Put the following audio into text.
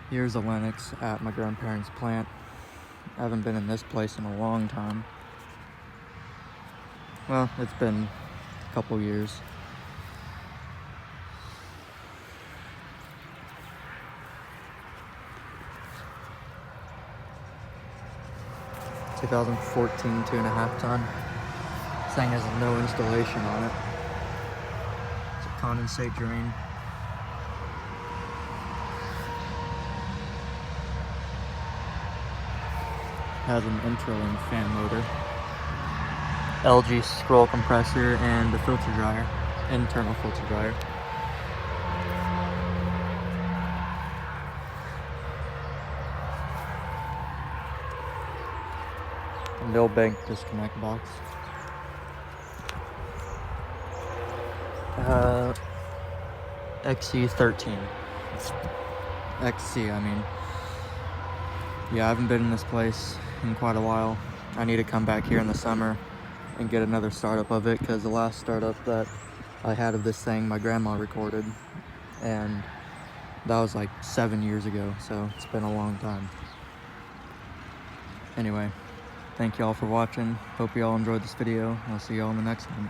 Here's a Lennox at my grandparents' plant. I haven't been in this place in a long time. Well, it's been a couple years. (2014) 2.5 ton. This thing has no installation on it. It's a condensate drain. Has an interlink fan motor, LG scroll compressor, and a filter dryer, internal filter dryer. Mill bank disconnect box. XC13. XC, I mean. Yeah, I haven't been in this place in quite a while. I need to come back here in the summer and get another startup of it, because the last startup that I had of this thing, my grandma recorded, and that was like 7 years ago, so it's been a long time. Anyway, thank you all for watching. Hope you all enjoyed this video. I'll see you all in the next one.